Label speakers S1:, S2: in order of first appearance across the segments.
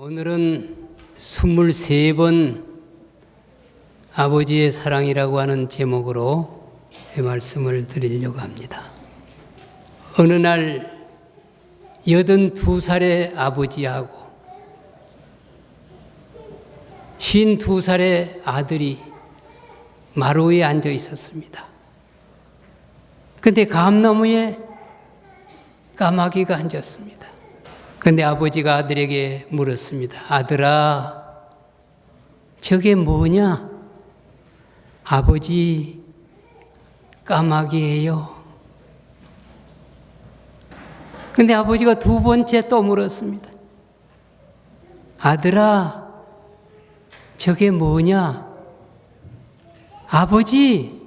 S1: 오늘은 23번 아버지의 사랑이라고 하는 제목으로 말씀을 드리려고 합니다. 어느 날 82살의 아버지하고 52살의 아들이 마루에 앉아 있었습니다. 근데 감나무에 까마귀가 앉았습니다. 근데 아버지가 아들에게 물었습니다. 아들아, 저게 뭐냐? 아버지, 까마귀예요. 근데 아버지가 두 번째 또 물었습니다. 아들아, 저게 뭐냐? 아버지,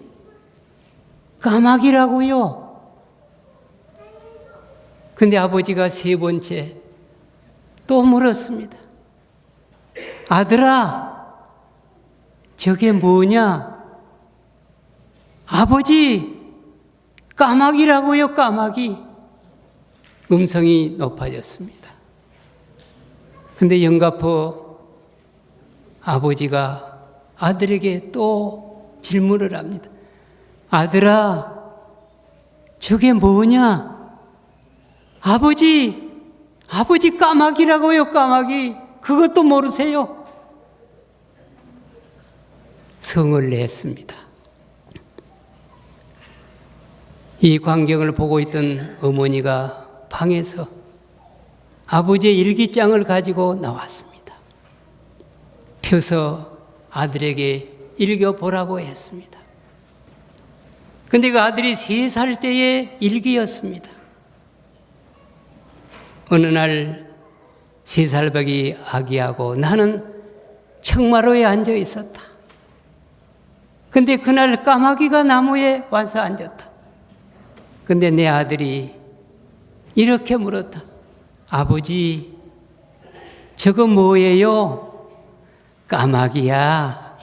S1: 까마귀라고요. 근데 아버지가 세 번째 또 물었습니다. 아들아, 저게 뭐냐? 아버지, 까마귀라고요, 까마귀. 음성이 높아졌습니다. 근데 영가포 아버지가 아들에게 또 질문을 합니다. 아들아, 저게 뭐냐? 아버지 까마귀라고요, 까마귀. 그것도 모르세요? 성을 냈습니다. 이 광경을 보고 있던 어머니가 방에서 아버지의 일기장을 가지고 나왔습니다. 펴서 아들에게 읽어보라고 했습니다. 근데 그 아들이 3살 때의 일기였습니다. 어느 날 3살박이 아기하고 나는 청마루에 앉아 있었다. 근데 그날 까마귀가 나무에 와서 앉았다. 근데 내 아들이 이렇게 물었다. 아버지, 저거 뭐예요? 까마귀야.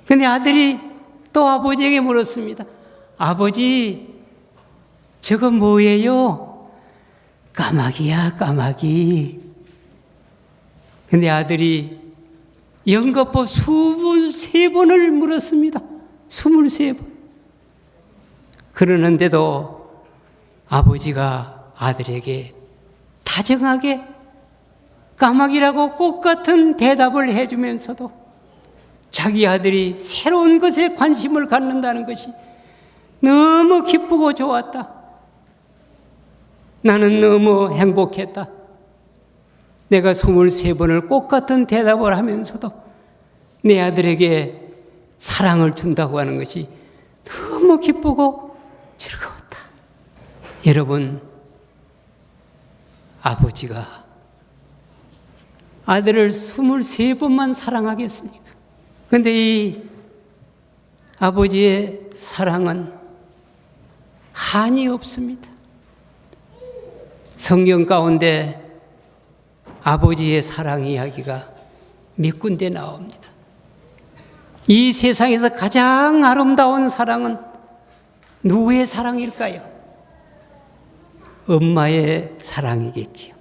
S1: 근데 아들이 또 아버지에게 물었습니다. 아버지, 저거 뭐예요? 까마귀야, 까마귀. 근데 아들이 영거법 23번을 물었습니다. 23번. 그러는데도 아버지가 아들에게 다정하게 까마귀라고 꽃같은 대답을 해주면서도 자기 아들이 새로운 것에 관심을 갖는다는 것이 너무 기쁘고 좋았다. 나는 너무 행복했다. 내가 23번을 꽃같은 대답을 하면서도 내 아들에게 사랑을 준다고 하는 것이 너무 기쁘고 즐거웠다. 여러분, 아버지가 아들을 23번만 사랑하겠습니까? 그런데 이 아버지의 사랑은 한이 없습니다. 성경 가운데 아버지의 사랑 이야기가 몇 군데 나옵니다. 이 세상에서 가장 아름다운 사랑은 누구의 사랑일까요? 엄마의 사랑이겠지요.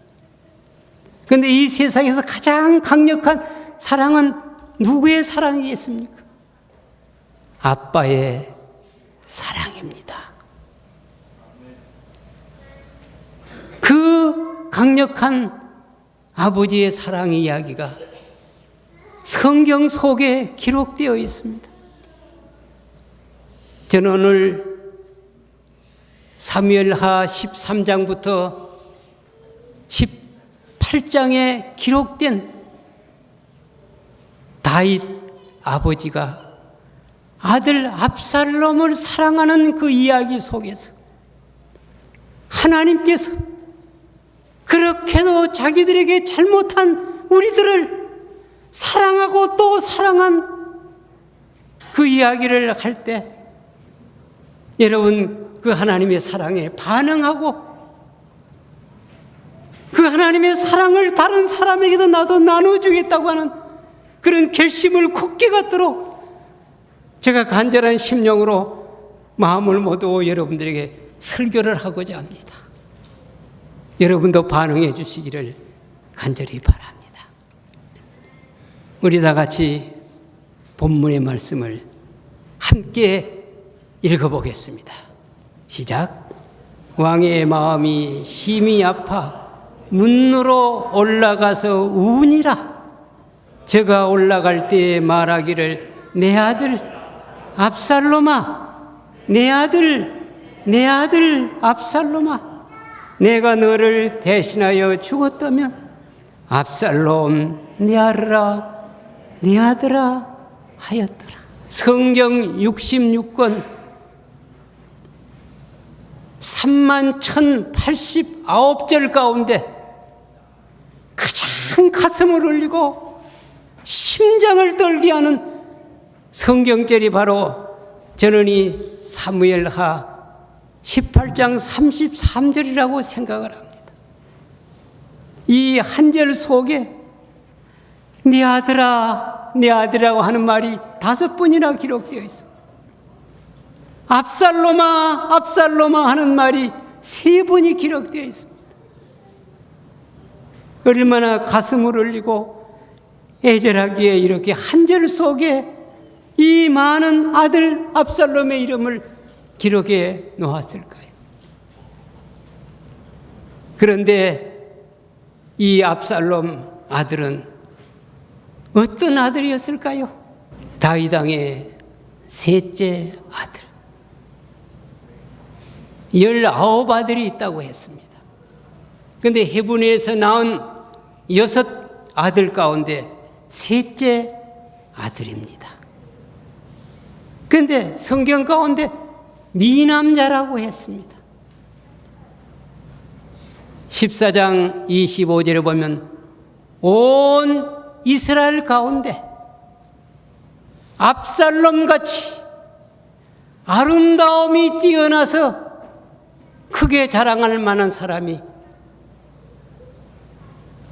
S1: 그런데 이 세상에서 가장 강력한 사랑은 누구의 사랑이겠습니까? 아빠의 사랑입니다. 그 강력한 아버지의 사랑 이야기가 성경 속에 기록되어 있습니다. 저는 오늘 사무엘하 13장부터 18장에 기록된 다윗 아버지가 아들 압살롬을 사랑하는 그 이야기 속에서 하나님께서 그렇게도 자기들에게 잘못한 우리들을 사랑하고 또 사랑한 그 이야기를 할 때 여러분, 그 하나님의 사랑에 반응하고 그 하나님의 사랑을 다른 사람에게도 나도 나눠주겠다고 하는 그런 결심을 굳게 갖도록 제가 간절한 심령으로 마음을 모두 여러분들에게 설교를 하고자 합니다. 여러분도 반응해 주시기를 간절히 바랍니다. 우리 다 같이 본문의 말씀을 함께 읽어보겠습니다. 시작. 왕의 마음이 심히 아파 문으로 올라가서 우니라. 저가 올라갈 때에 말하기를 내 아들 압살롬아, 내 아들 압살롬아, 내가 너를 대신하여 죽었다면 압살롬 내 아들아 하였더라. 성경 66권 31,089절 가운데 가장 가슴을 울리고 심장을 떨게 하는 성경절이 바로 저는 이 사무엘하 18장 33절이라고 생각을 합니다. 이 한 절 속에 네 아들아라고 하는 말이 5번이나 기록되어 있습니다. 압살롬아 하는 말이 3번이 기록되어 있습니다. 얼마나 가슴을 울리고 애절하기에 이렇게 한 절 속에 이 많은 아들 압살롬의 이름을 기록해 놓았을까요? 그런데 이 압살롬 아들은 어떤 아들이었을까요? 다윗 왕의 셋째 아들. 19아들이 있다고 했습니다. 그런데 헤브론에서 낳은 6아들 가운데 셋째 아들입니다. 그런데 성경 가운데 미남자라고 했습니다. 14장 25절에 보면 온 이스라엘 가운데 압살롬같이 아름다움이 뛰어나서 크게 자랑할 만한 사람이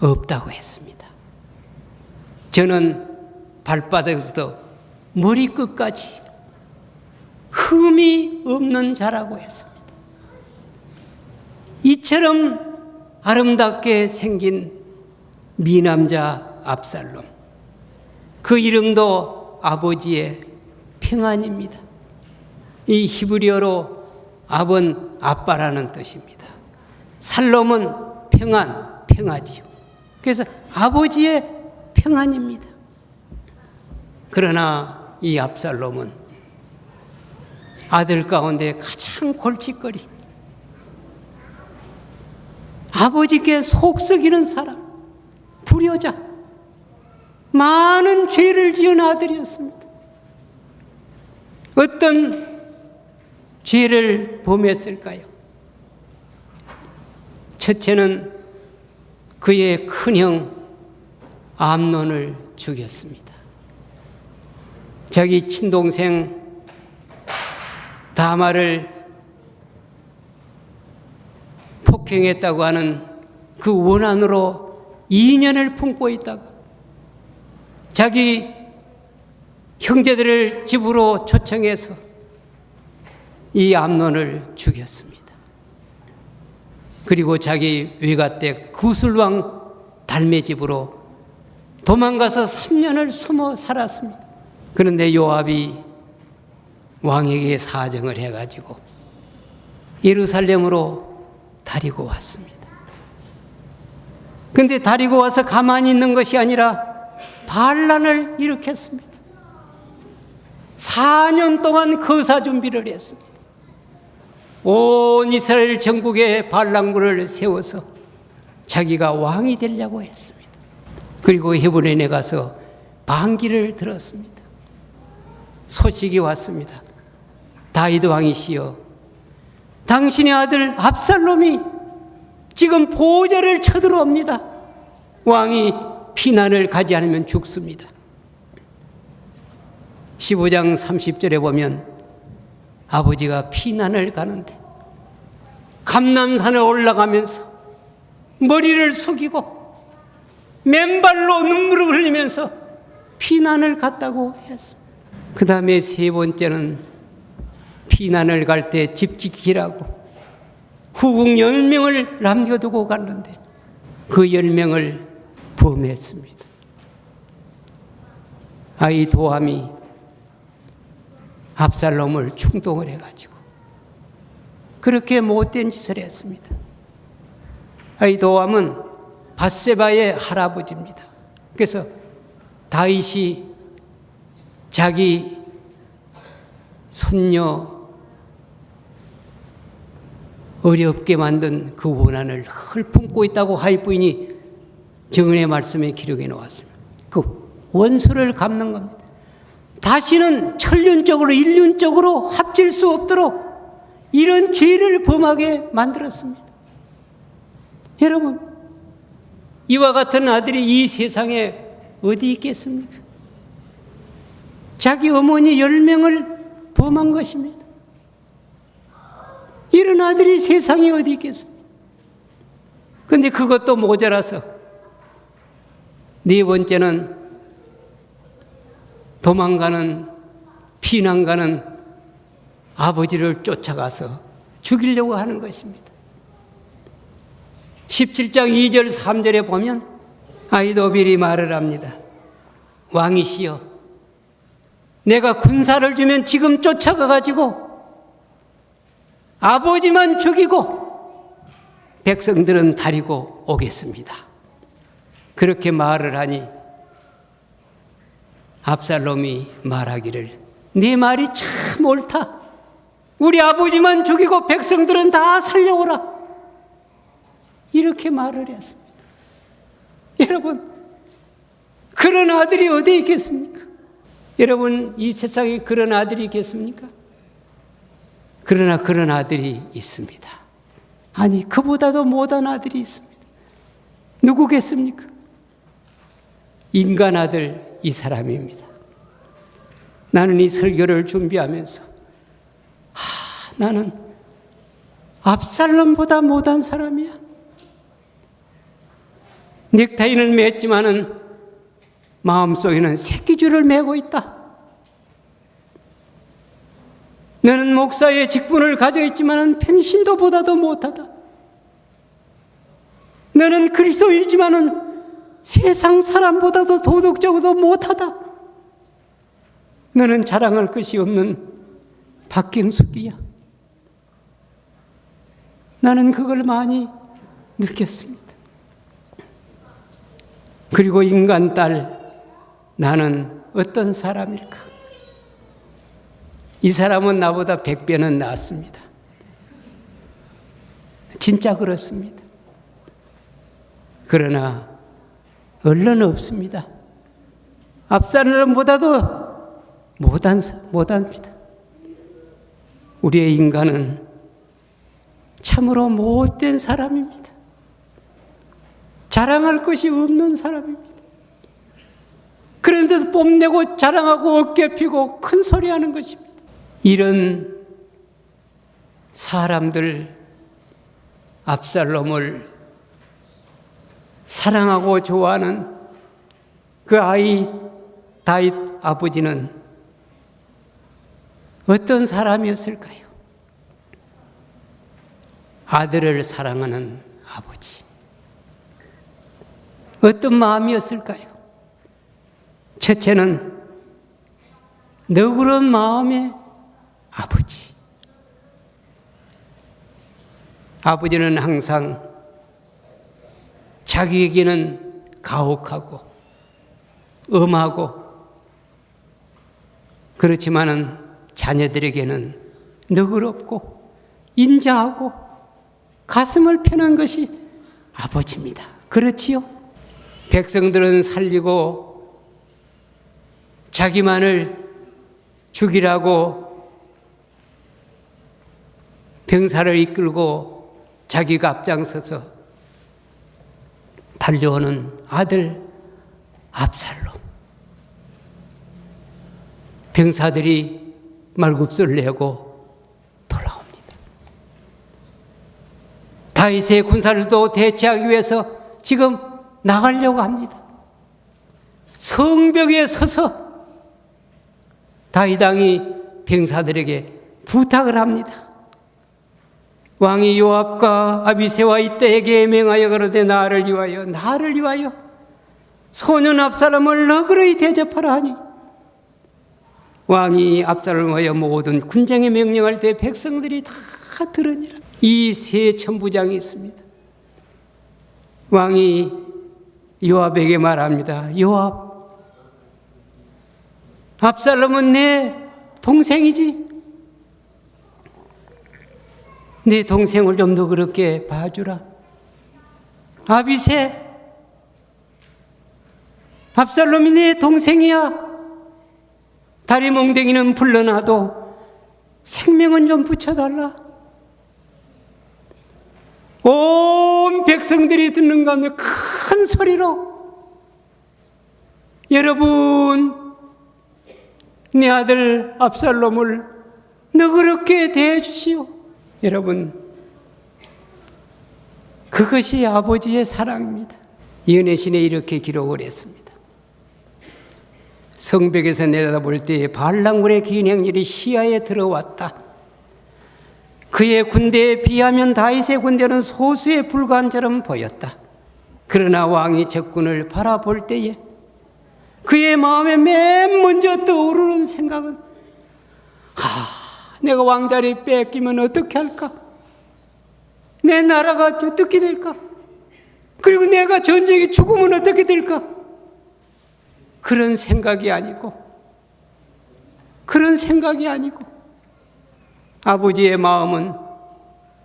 S1: 없다고 했습니다. 저는 발바닥에서 머리끝까지 흠이 없는 자라고 했습니다. 이처럼 아름답게 생긴 미남자 압살롬, 그 이름도 아버지의 평안입니다. 이 히브리어로 압은 아빠라는 뜻입니다. 살롬은 평화지요. 그래서 아버지의 평안입니다. 그러나 이 압살롬은 아들 가운데 가장 골칫거리, 아버지께 속썩이는 사람, 불효자, 많은 죄를 지은 아들이었습니다. 어떤 죄를 범했을까요? 첫째는 그의 큰형 암논을 죽였습니다. 자기 친동생 다말을 폭행했다고 하는 그 원한으로 2년을 품고 있다가 자기 형제들을 집으로 초청해서 이 암논을 죽였습니다. 그리고 자기 외가댁 구술왕 달메 집으로 도망가서 3년을 숨어 살았습니다. 그런데 요압이 왕에게 사정을 해가지고 예루살렘으로 데리고 왔습니다. 그런데 데리고 와서 가만히 있는 것이 아니라 반란을 일으켰습니다. 4년 동안 거사 준비를 했습니다. 온 이스라엘 전국에 반란군을 세워서 자기가 왕이 되려고 했습니다. 그리고 헤브론에 가서 반기를 들었습니다. 소식이 왔습니다. 다윗 왕이시여, 당신의 아들 압살롬이 지금 보좌를 쳐들어옵니다. 왕이 피난을 가지 않으면 죽습니다. 15장 30절에 보면 아버지가 피난을 가는데 감람산에 올라가면서 머리를 숙이고 맨발로 눈물을 흘리면서 피난을 갔다고 했습니다. 그 다음에 세 번째는 피난을 갈 때 집 지키라고 후궁 10명을 남겨두고 갔는데 그 10명을 범했습니다. 아히도함이 압살롬을 충동을 해가지고 그렇게 못된 짓을 했습니다. 아히도함은 밧세바의 할아버지입니다. 그래서 다윗이 자기 손녀 어렵게 만든 그 원한을 헐품고 있다고 하위 부인이 증언의 말씀에 기록해 놓았습니다. 그 원수를 갚는 겁니다. 다시는 천륜적으로 인륜적으로 합칠 수 없도록 이런 죄를 범하게 만들었습니다. 여러분, 이와 같은 아들이 이 세상에 어디 있겠습니까? 자기 어머니 10명을 범한 것입니다. 이런 아들이 세상에 어디 있겠습니까? 그런데 그것도 모자라서 네 번째는 도망가는, 피난가는 아버지를 쫓아가서 죽이려고 하는 것입니다. 17장 2절 3절에 보면 아히도빌이 말을 합니다. 왕이시여, 내가 군사를 주면 지금 쫓아가 가지고 아버지만 죽이고 백성들은 다리고 오겠습니다. 그렇게 말을 하니 압살롬이 말하기를 네 말이 참 옳다. 우리 아버지만 죽이고 백성들은 다 살려오라. 이렇게 말을 했습니다. 여러분, 그런 아들이 어디 있겠습니까? 여러분, 이 세상에 그런 아들이 있겠습니까? 그러나 그런 아들이 있습니다. 아니, 그보다도 못한 아들이 있습니다. 누구겠습니까? 인간 아들 이 사람입니다. 나는 이 설교를 준비하면서 나는 압살롬보다 못한 사람이야. 넥타이는 맸지만은 마음속에는 새끼줄을 매고 있다. 너는 목사의 직분을 가져 있지만은 평신도보다도 못하다. 너는 그리스도인이지만은 세상 사람보다도 도덕적으로 못하다. 너는 자랑할 것이 없는 박경숙이야. 나는 그걸 많이 느꼈습니다. 그리고 인간 딸, 나는 어떤 사람일까? 이 사람은 나보다 100배는 낫습니다. 진짜 그렇습니다. 그러나 얼른 없습니다. 압살롬보다도 못합니다. 우리의 인간은 참으로 못된 사람입니다. 자랑할 것이 없는 사람입니다. 그런데도 뽐내고 자랑하고 어깨 피고 큰 소리 하는 것입니다. 이런 사람들, 압살롬을 사랑하고 좋아하는 그 아이 다윗 아버지는 어떤 사람이었을까요? 아들을 사랑하는 아버지. 어떤 마음이었을까요? 첫째는 너그러운 마음의 아버지. 아버지는 항상 자기에게는 가혹하고 엄하고 그렇지만은 자녀들에게는 너그럽고 인자하고 가슴을 펴는 것이 아버지입니다. 그렇지요? 백성들은 살리고 자기만을 죽이라고 병사를 이끌고 자기가 앞장서서 달려오는 아들 압살롬. 병사들이 말굽소를 내고 돌아옵니다. 다윗의 군사들도 대치하기 위해서 지금 나가려고 합니다. 성벽에 서서 다윗 왕이 병사들에게 부탁을 합니다. 왕이 요압과 아비새와 이때에게 명하여 가로되 나를 위하여 소년 압살롬을 너그러이 대접하라 하니 왕이 압살롬하여 모든 군장에 명령할 때 백성들이 다 들으니라. 이 세 천부장이 있습니다. 왕이 요압에게 말합니다. 요압, 압살롬은 내 동생이지. 내 동생을 좀 너그럽게 봐주라. 아비새, 압살롬이 내 동생이야. 다리 몽댕이는 불러놔도 생명은 좀 붙여달라. 온 백성들이 듣는 가운데 큰 소리로, 여러분, 내 아들 압살롬을 너그럽게 대해주시오. 여러분, 그것이 아버지의 사랑입니다. 연애신에 이렇게 기록을 했습니다. 성벽에서 내려다볼 때에 발랑군의 긴 행렬이 시야에 들어왔다. 그의 군대에 비하면 다윗의 군대는 소수에 불과한 처럼 보였다. 그러나 왕이 적군을 바라볼 때에 그의 마음에 맨 먼저 떠오르는 생각은, 내가 왕자리 뺏기면 어떻게 할까? 내 나라가 어떻게 될까? 그리고 내가 전쟁에 죽으면 어떻게 될까? 그런 생각이 아니고 아버지의 마음은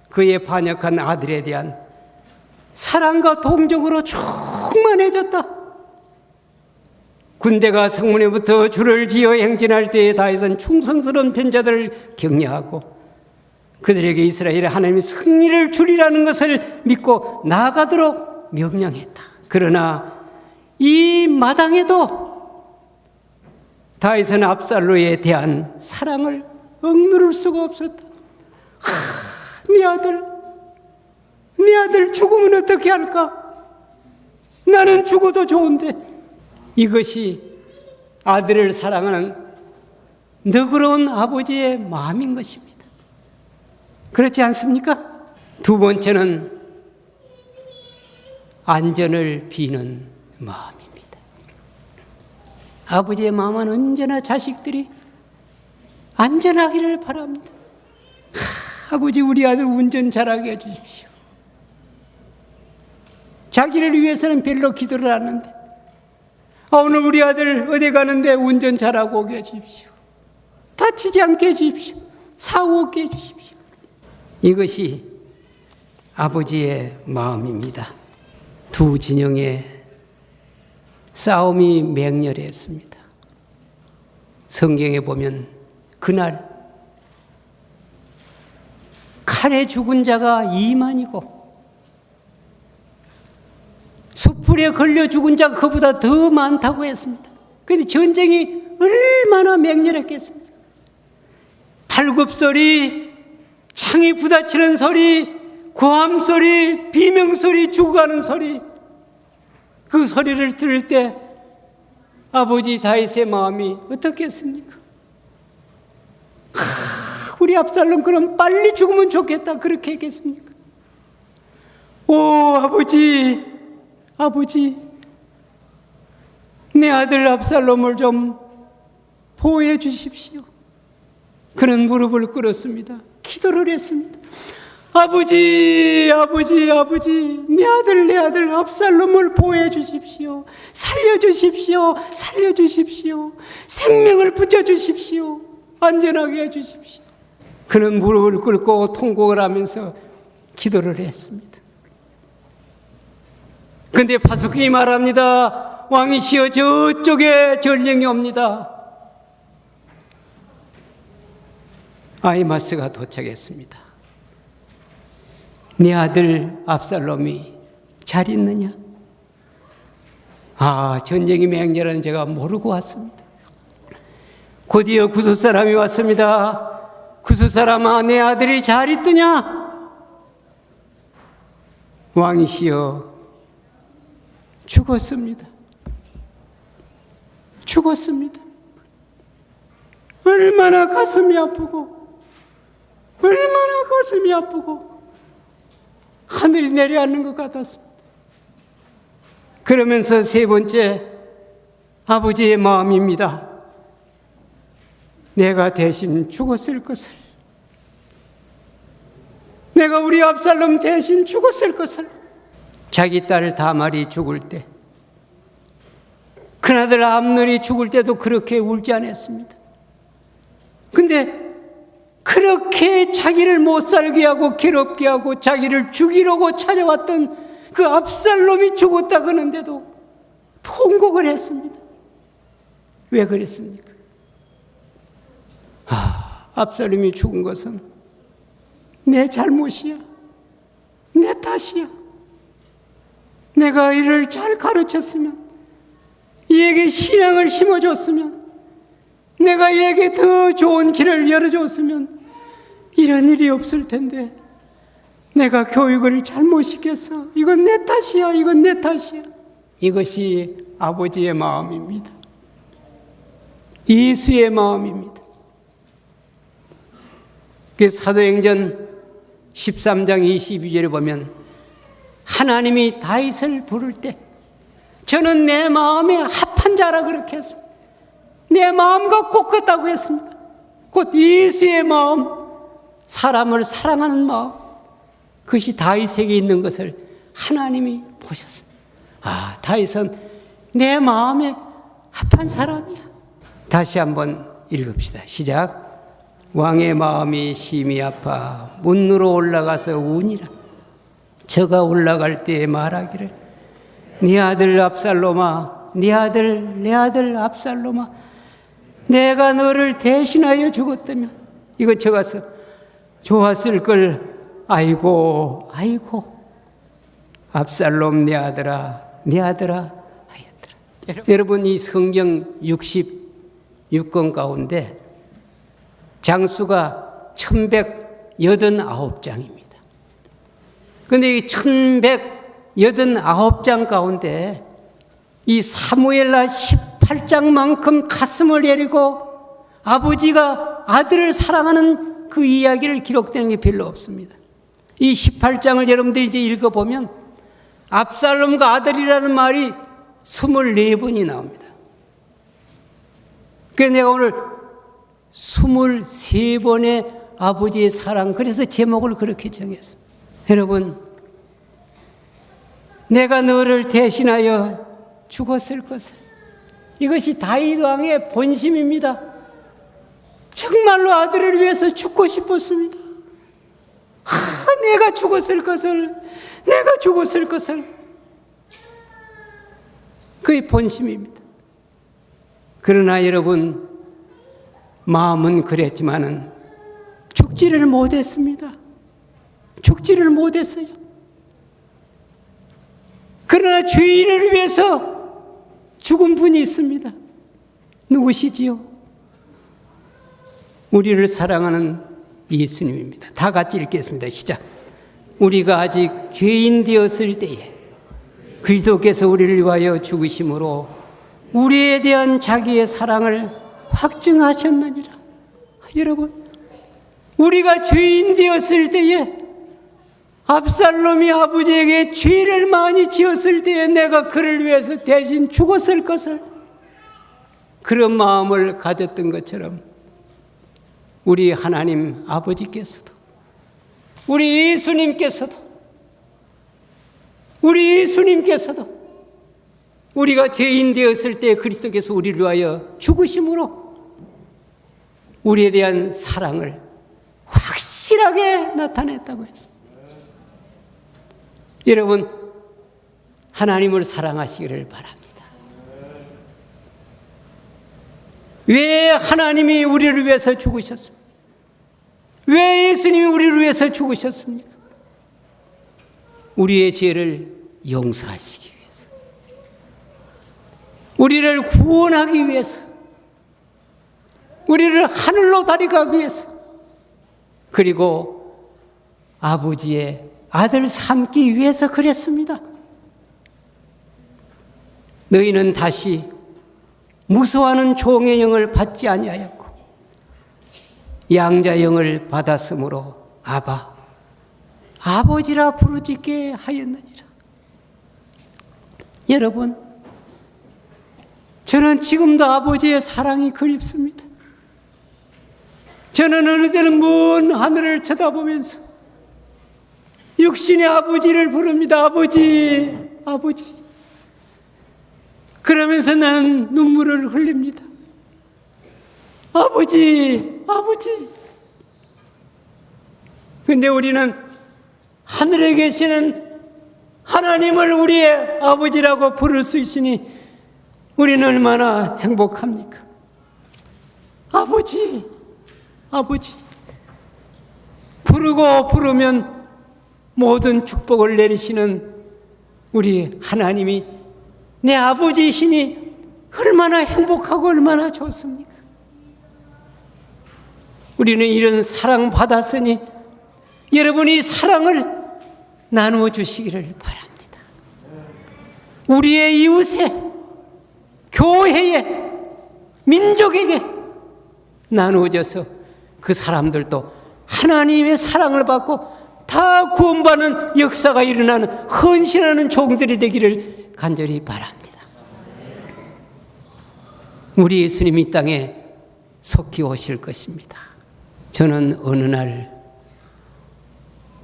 S1: 그의 반역한 아들에 대한 사랑과 동정으로 충만해졌다. 군대가 성문에부터 줄을 지어 행진할 때에 다윗은 충성스러운 편자들을 격려하고 그들에게 이스라엘의 하나님이 승리를 주리라는 것을 믿고 나아가도록 명령했다. 그러나 이 마당에도 다윗은 압살롬에 대한 사랑을 억누를 수가 없었다. 네 아들 죽으면 어떻게 할까? 나는 죽어도 좋은데. 이것이 아들을 사랑하는 너그러운 아버지의 마음인 것입니다. 그렇지 않습니까? 두 번째는 안전을 비는 마음입니다. 아버지의 마음은 언제나 자식들이 안전하기를 바랍니다. 아버지, 우리 아들 운전 잘하게 해주십시오. 자기를 위해서는 별로 기도를 안 하는데, 오늘 우리 아들 어디 가는데 운전 잘하고 오게 해주십시오. 다치지 않게 해주십시오. 사고 없게 해주십시오. 이것이 아버지의 마음입니다. 두 진영의 싸움이 맹렬했습니다. 성경에 보면 그날 칼에 죽은 자가 2만이고 숯불에 걸려 죽은 자가 그보다 더 많다고 했습니다. 그런데 전쟁이 얼마나 맹렬했겠습니까? 발굽소리, 창이 부딪히는 소리, 고함소리, 비명소리, 죽어가는 소리, 그 소리를 들을 때 아버지 다윗의 마음이 어떻겠습니까? 우리 압살롬 그럼 빨리 죽으면 좋겠다, 그렇게 했겠습니까? 오 아버지, 내 아들 압살롬을 좀 보호해 주십시오. 그는 무릎을 꿇었습니다. 기도를 했습니다. 아버지, 내 아들 압살롬을 보호해 주십시오. 살려주십시오. 생명을 붙여주십시오. 안전하게 해주십시오. 그는 무릎을 꿇고 통곡을 하면서 기도를 했습니다. 그런데 파수꾼이 말합니다. 왕이시여, 저쪽에 전령이 옵니다. 아히마스가 도착했습니다. 네 아들 압살롬이 잘 있느냐? 전쟁이 맹렬한 제가 모르고 왔습니다. 곧이어 구숫 사람이 왔습니다. 구숫 사람아, 내 아들이 잘 있더냐? 왕이시여, 죽었습니다. 얼마나 가슴이 아프고 하늘이 내려앉는 것 같았습니다. 그러면서 세 번째, 아버지의 마음입니다. 내가 대신 죽었을 것을, 내가 우리 압살롬 대신 죽었을 것을. 자기 딸 다말이 죽을 때, 큰아들 암논이 죽을 때도 그렇게 울지 않았습니다. 근데 그렇게 자기를 못 살게 하고 괴롭게 하고 자기를 죽이려고 찾아왔던 그 압살롬이 죽었다 그러는데도 통곡을 했습니다. 왜 그랬습니까? 압살롬이 죽은 것은 내 잘못이야. 내 탓이야. 내가 이를 잘 가르쳤으면, 이에게 신앙을 심어줬으면, 내가 이에게 더 좋은 길을 열어줬으면 이런 일이 없을 텐데 내가 교육을 잘못 시켰어. 이건 내 탓이야. 이건 내 탓이야. 이것이 아버지의 마음입니다. 예수의 마음입니다. 그 사도행전 13장 22절에 보면 하나님이 다윗을 부를 때 저는 내 마음에 합한 자라 그렇게 했습니다. 내 마음과 곱같다고 했습니다. 곧 예수의 마음, 사람을 사랑하는 마음, 그것이 다윗에게 있는 것을 하나님이 보셨습니다. 다윗은 내 마음에 합한 사람이야. 다시 한번 읽읍시다. 시작. 왕의 마음이 심히 아파 문으로 올라가서 우니라. 저가 올라갈 때에 말하기를 네 아들 압살롬아, 네 아들, 내 아들 압살롬아, 내가 너를 대신하여 죽었다면, 이거 적어서 좋았을 걸. 아이고 아이고 압살롬 내 아들아, 내 아들아 하였더라. 여러분, 이 성경 66권 가운데 장수가 1189장입니다. 그런데 이 1189장 가운데 이 사무엘하 18장만큼 가슴을 여리고 아버지가 아들을 사랑하는 그 이야기를 기록된 게 별로 없습니다. 이 18장을 여러분들이 이제 읽어보면 압살롬과 아들이라는 말이 24번이 나옵니다. 그래서 내가 오늘 23번의 아버지의 사랑, 그래서 제목을 그렇게 정했습니다. 여러분, 내가 너를 대신하여 죽었을 것을, 이것이 다윗 왕의 본심입니다. 정말로 아들을 위해서 죽고 싶었습니다. 내가 죽었을 것을, 내가 죽었을 것을. 그의 본심입니다. 그러나 여러분, 마음은 그랬지만은 죽지를 못했습니다. 죽지를 못했어요. 그러나 죄인을 위해서 죽은 분이 있습니다. 누구시지요? 우리를 사랑하는 예수님입니다. 다 같이 읽겠습니다. 시작. 우리가 아직 죄인 되었을 때에 그리스도께서 우리를 위하여 죽으심으로 우리에 대한 자기의 사랑을 확증하셨느니라. 여러분, 우리가 죄인 되었을 때에, 압살롬이 아버지에게 죄를 많이 지었을 때에 내가 그를 위해서 대신 죽었을 것을, 그런 마음을 가졌던 것처럼 우리 하나님 아버지께서도, 우리 예수님께서도 우리가 죄인 되었을 때 그리스도께서 우리를 위하여 죽으심으로 우리에 대한 사랑을 확실하게 나타냈다고 했습니다. 여러분, 하나님을 사랑하시기를 바랍니다. 왜 하나님이 우리를 위해서 죽으셨습니까? 왜 예수님이 우리를 위해서 죽으셨습니까? 우리의 죄를 용서하시기 위해서, 우리를 구원하기 위해서, 우리를 하늘로 데려가기 위해서, 그리고 아버지의 아들 삼기 위해서 그랬습니다. 너희는 다시 무서워하는 종의 영을 받지 아니하였고 양자 영을 받았으므로 아버지라 부르짖게 하였느니라. 여러분, 저는 지금도 아버지의 사랑이 그립습니다. 저는 어느 때는 먼 하늘을 쳐다보면서 육신의 아버지를 부릅니다. 아버지, 아버지. 그러면서 나는 눈물을 흘립니다. 아버지, 아버지. 근데 우리는 하늘에 계시는 하나님을 우리의 아버지라고 부를 수 있으니 우리는 얼마나 행복합니까? 아버지, 아버지. 부르면 모든 축복을 내리시는 우리 하나님이 내 아버지이시니 얼마나 행복하고 얼마나 좋습니까? 우리는 이런 사랑 받았으니 여러분이 사랑을 나누어 주시기를 바랍니다. 우리의 이웃에, 교회에, 민족에게 나누어져서 그 사람들도 하나님의 사랑을 받고 다 구원받는 역사가 일어나는 헌신하는 종들이 되기를 간절히 바랍니다. 우리 예수님이 이 땅에 속히 오실 것입니다. 저는 어느 날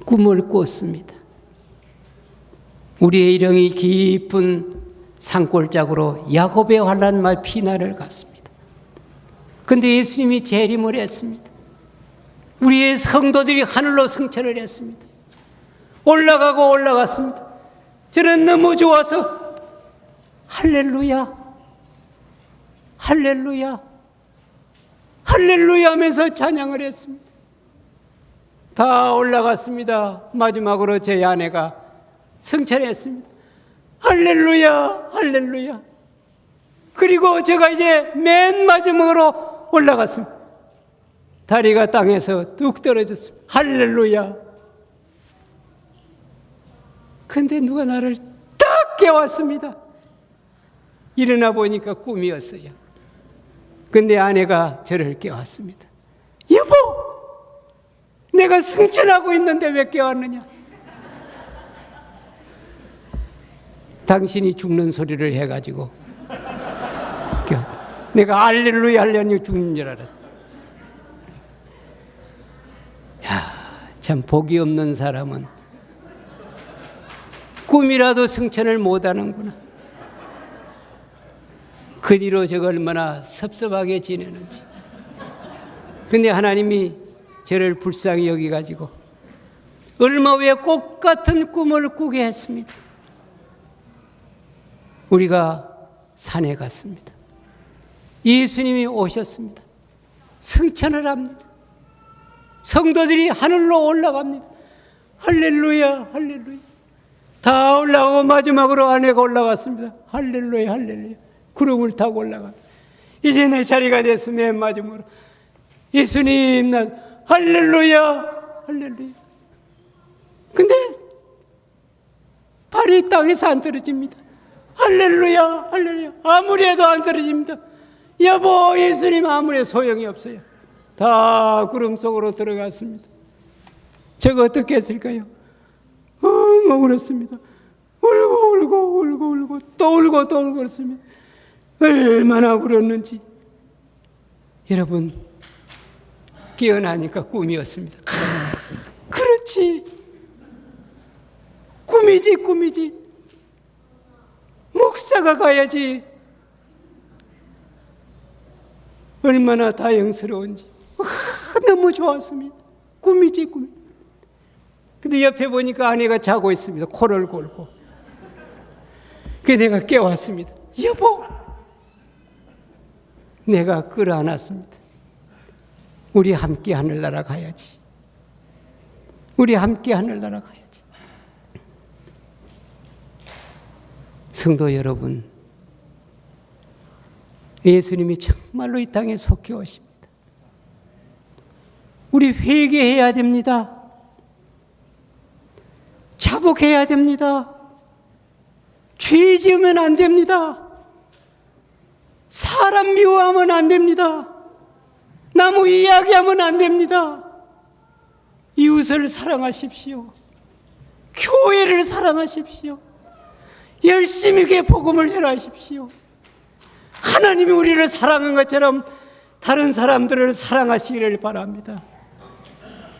S1: 꿈을 꿨습니다. 우리의 일행이 깊은 산골짜기로 야곱의 환난말 피나를 갔습니다. 그런데 예수님이 재림을 했습니다. 우리의 성도들이 하늘로 승천을 했습니다. 올라가고 올라갔습니다. 저는 너무 좋아서 할렐루야, 할렐루야, 할렐루야 하면서 찬양을 했습니다. 다 올라갔습니다. 마지막으로 제 아내가 승천했습니다. 할렐루야, 할렐루야. 그리고 제가 이제 맨 마지막으로 올라갔습니다. 다리가 땅에서 뚝 떨어졌습니다. 할렐루야. 근데 누가 나를 딱 깨웠습니다. 일어나 보니까 꿈이었어요. 근데 아내가 저를 깨웠습니다. 여보, 내가 승천하고 있는데 왜 깨웠느냐? 당신이 죽는 소리를 해가지고 내가 할렐루야 하려니 죽는 줄 알았어. 야, 참 복이 없는 사람은 꿈이라도 승천을 못하는구나. 그 뒤로 제가 얼마나 섭섭하게 지내는지. 근데 하나님이 저를 불쌍히 여기가지고 얼마 후에 꽃 같은 꿈을 꾸게 했습니다. 우리가 산에 갔습니다. 예수님이 오셨습니다. 승천을 합니다. 성도들이 하늘로 올라갑니다. 할렐루야, 할렐루야. 다 올라가고 마지막으로 아내가 올라갔습니다. 할렐루야, 할렐루야. 구름을 타고 올라가. 이제 내 자리가 됐으면 맨 마지막으로 예수님, 난 할렐루야, 할렐루야. 근데 발이 땅에서 안 떨어집니다. 할렐루야, 할렐루야. 아무리 해도 안 떨어집니다. 여보, 예수님 아무리 해도 소용이 없어요. 다 구름 속으로 들어갔습니다. 제가 어떻게 했을까요? 울었습니다. 울고 또 울고 그랬습니다. 얼마나 울었는지. 여러분, 깨어나니까 꿈이었습니다. 그렇지. 꿈이지. 목사가 가야지. 얼마나 다행스러운지. 너무 좋았습니다. 꿈이지. 근데 옆에 보니까 아내가 자고 있습니다. 코를 골고. 그래서 내가 깨웠습니다. 여보, 내가 끌어안았습니다. 우리 함께 하늘나라 가야지. 우리 함께 하늘나라 가야지. 성도 여러분, 예수님이 정말로 이 땅에 속히 오십니다. 우리 회개해야 됩니다. 자복해야 됩니다. 죄 지으면 안 됩니다. 사람 미워하면 안 됩니다. 나무 이야기하면 안 됩니다. 이웃을 사랑하십시오. 교회를 사랑하십시오. 열심히 그 복음을 전하십시오. 하나님이 우리를 사랑한 것처럼 다른 사람들을 사랑하시기를 바랍니다.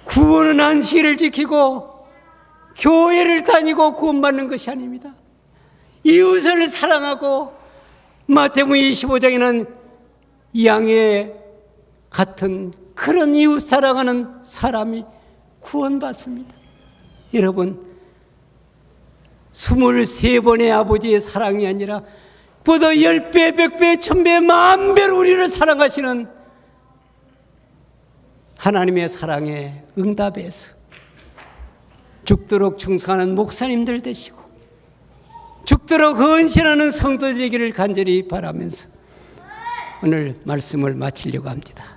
S1: 구원은 안식일을 지키고 교회를 다니고 구원받는 것이 아닙니다. 이웃을 사랑하고 마태복음 25장에는 양의 같은 그런 이웃 사랑하는 사람이 구원받습니다. 여러분, 23번의 아버지의 사랑이 아니라 보다 10배, 100배, 1000배, 10,000배로 우리를 사랑하시는 하나님의 사랑에 응답해서 죽도록 충성하는 목사님들 되시고 죽도록 헌신하는 성도 되기를 간절히 바라면서 오늘 말씀을 마치려고 합니다.